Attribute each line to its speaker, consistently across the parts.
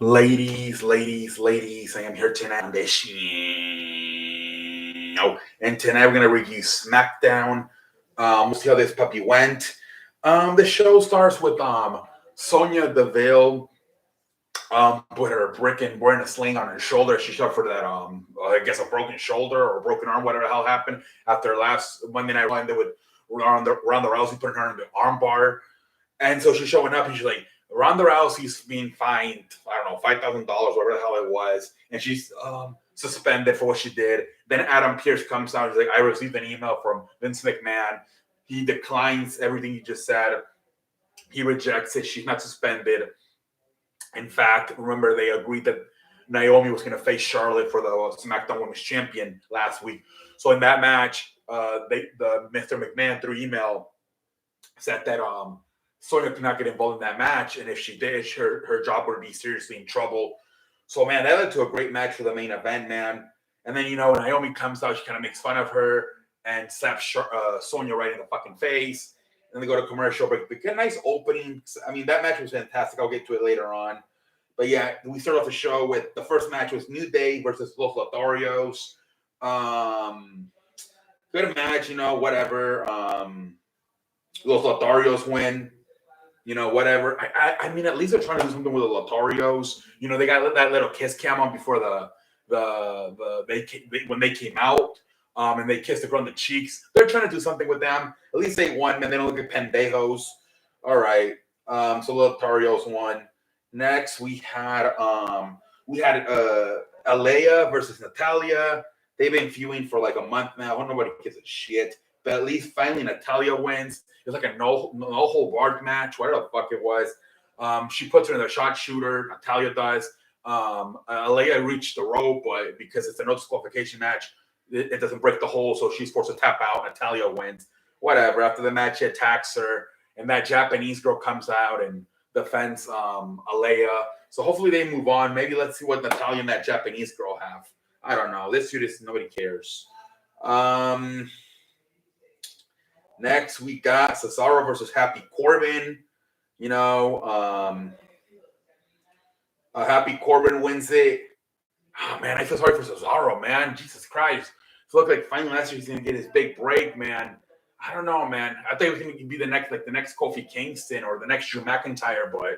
Speaker 1: Ladies, I am here tonight on this show. And tonight we're going to review Smackdown. We'll see how this puppy went. The show starts with Sonya Deville with her brick and wearing a sling on her shoulder. She suffered that, I guess, a broken shoulder or a broken arm, whatever the hell happened after last Monday Night Raw. They would Ronda Rousey put her in the arm bar. And so she's showing up and she's like, Ronda Rousey's being fined, I don't know, $5,000, whatever the hell it was. And she's suspended for what she did. Then Adam Pearce comes out. He's like, I received an email from Vince McMahon. He declines everything you just said. He rejects it. She's not suspended. In fact, remember, they agreed that Naomi was going to face Charlotte for the SmackDown Women's Champion last week. So in that match, Mr. McMahon, through email, said that Sonya could not get involved in that match, and if she did, her job would be seriously in trouble. So, man, that led to a great match for the main event, man. And then, Naomi comes out, she kind of makes fun of her and slaps Sonya right in the fucking face. And they go to commercial break. But get a nice opening. I mean, that match was fantastic. I'll get to it later on. But, yeah, we start off the show with the first match was New Day versus Los Lotharios. Good match, whatever. Los Lotharios win. Whatever. I mean, at least they're trying to do something with the Lotharios. They got that little kiss cam on before when they came out, and they kissed the girl on the cheeks. They're trying to do something with them. At least they won, man. They don't look like pendejos. All right. So Lotharios won. Next, we had Alea versus Natalia. They've been feuding for like a month now. I don't know nobody gives a shit. But at least finally Natalia wins. It's like a no hold barred match, whatever the fuck it was. She puts her in the shot shooter. Natalia does. Alea reached the rope, but because it's a no disqualification match, it doesn't break the hole, so she's forced to tap out. Natalia wins. Whatever. After the match, she attacks her, and that Japanese girl comes out and defends Alea. So hopefully they move on. Maybe let's see what Natalia and that Japanese girl have. I don't know. This feud is nobody cares. Next, we got Cesaro versus Happy Corbin. Happy Corbin wins it. Oh, man, I feel sorry for Cesaro, man. Jesus Christ. It looked like finally last year he's going to get his big break, man. I don't know, man. I thought he was going to be the next Kofi Kingston or the next Drew McIntyre, but,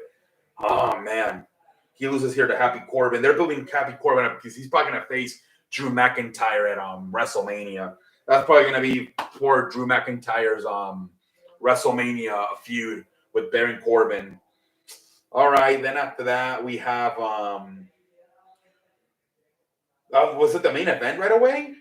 Speaker 1: oh, man. He loses here to Happy Corbin. They're building Happy Corbin up because he's probably going to face Drew McIntyre at WrestleMania. That's probably going to be poor Drew McIntyre's WrestleMania feud with Baron Corbin. All right, then after that, we have was it the main event right away?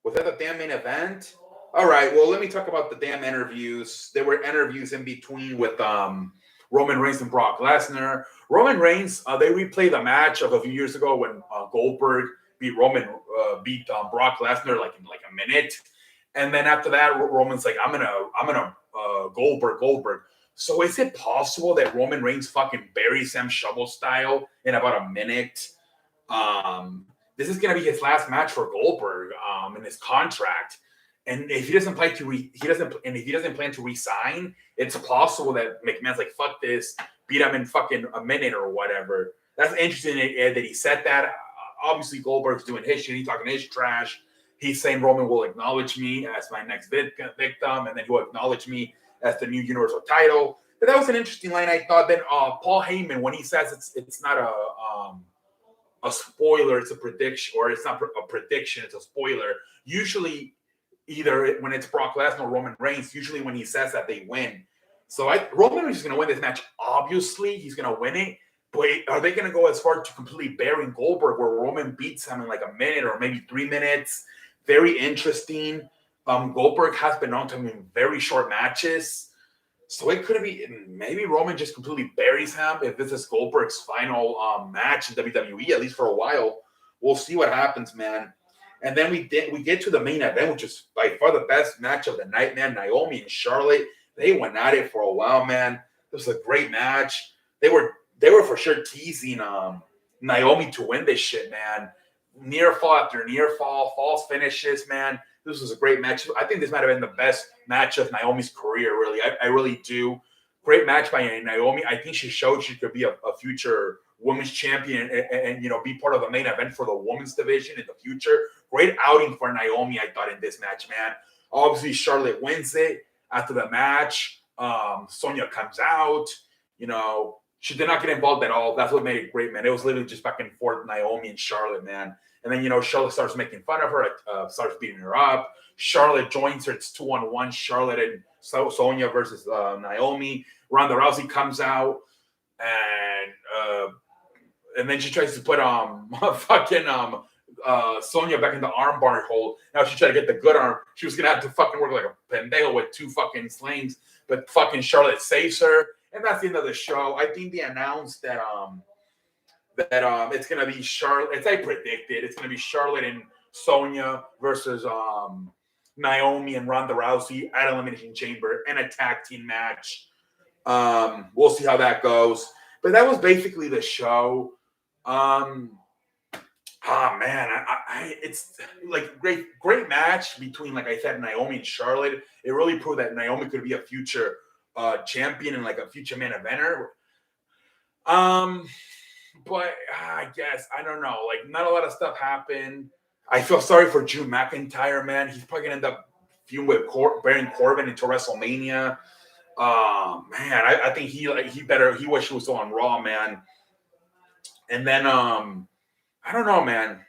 Speaker 1: Was that the damn main event? All right, well, let me talk about the damn interviews. There were interviews in between with Roman Reigns and Brock Lesnar. Roman Reigns, they replayed the match of a few years ago when Goldberg beat Brock Lesnar like in like a minute, and then after that, Roman's like, I'm gonna Goldberg. So is it possible that Roman Reigns fucking buries Sam Shovel style in about a minute? This is gonna be his last match for Goldberg in his contract, and if he doesn't plan to resign, it's possible that McMahon's like, fuck this, beat him in fucking a minute or whatever. That's interesting that he said that. Obviously, Goldberg's doing his shit. He's talking his trash. He's saying Roman will acknowledge me as my next victim, and then he'll acknowledge me as the new Universal title. But that was an interesting line, I thought. Then Paul Heyman, when he says it's not a spoiler, it's a prediction, or it's not a prediction, it's a spoiler. Usually, either when it's Brock Lesnar or Roman Reigns, usually when he says that, they win. So Roman is going to win this match. Obviously, he's going to win it. But are they going to go as far to completely burying Goldberg, where Roman beats him in like a minute or maybe 3 minutes? Very interesting. Goldberg has been known to him in very short matches. So it could be maybe Roman just completely buries him if this is Goldberg's final match in WWE, at least for a while. We'll see what happens, man. And then we get to the main event, which is by far the best match of the night, man. Naomi and Charlotte, they went at it for a while, man. It was a great match. They were for sure teasing Naomi to win this shit, man. Near fall after near fall, false finishes, man. This was a great match. I think this might have been the best match of Naomi's career, really. I really do. Great match by Naomi. I think she showed she could be a future women's champion and you know, be part of the main event for the women's division in the future. Great outing for Naomi, I thought, in this match, man. Obviously, Charlotte wins it after the match. Sonya comes out. You know, she did not get involved at all. That's what made it great, man. It was literally just back and forth, Naomi and Charlotte, man. And then, you know, Charlotte starts making fun of her, starts beating her up. Charlotte joins her. It's 2-on-1. Charlotte and Sonya versus Naomi. Ronda Rousey comes out, and then she tries to put Sonya back in the armbar hold. Now she tried to get the good arm. She was gonna have to fucking work like a pendejo with 2 fucking slings, but fucking Charlotte saves her, and that's the end of the show. I think they announced that it's gonna be Charlotte. As I predicted, it's gonna be Charlotte and Sonya versus Naomi and Ronda Rousey at Elimination Chamber and a tag team match. We'll see how that goes. But that was basically the show. Man, it's like great match between, like I said, Naomi and Charlotte. It really proved that Naomi could be a future champion and like a future main eventer. But I guess I don't know. Like, not a lot of stuff happened. I feel sorry for Drew McIntyre, man. He's probably gonna end up feuding with Baron Corbin into WrestleMania. Man, I think he wish he was still on Raw, man. And then I don't know, man.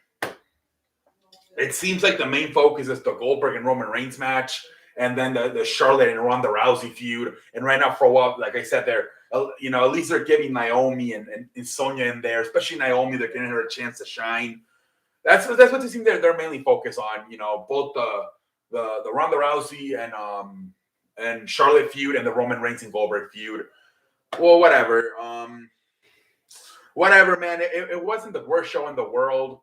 Speaker 1: It seems like the main focus is the Goldberg and Roman Reigns match, and then the Charlotte and Ronda Rousey feud. And right now, for a while, like I said, they're you know, at least they're giving Naomi and Sonya in there, especially Naomi. They're giving her a chance to shine. That's what they seem they're mainly focused on. You know, both the Ronda Rousey and Charlotte feud and the Roman Reigns and Goldberg feud. Well, whatever. Whatever, man. It wasn't the worst show in the world.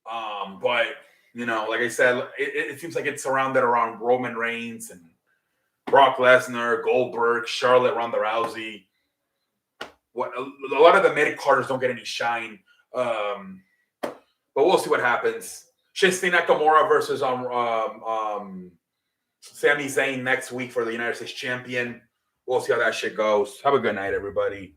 Speaker 1: But, you know, like I said, it seems like it's surrounded around Roman Reigns and Brock Lesnar, Goldberg, Charlotte, Ronda Rousey. A lot of the mid-carders don't get any shine. But we'll see what happens. Shinsuke Nakamura versus Sami Zayn next week for the United States champion. We'll see how that shit goes. Have a good night, everybody.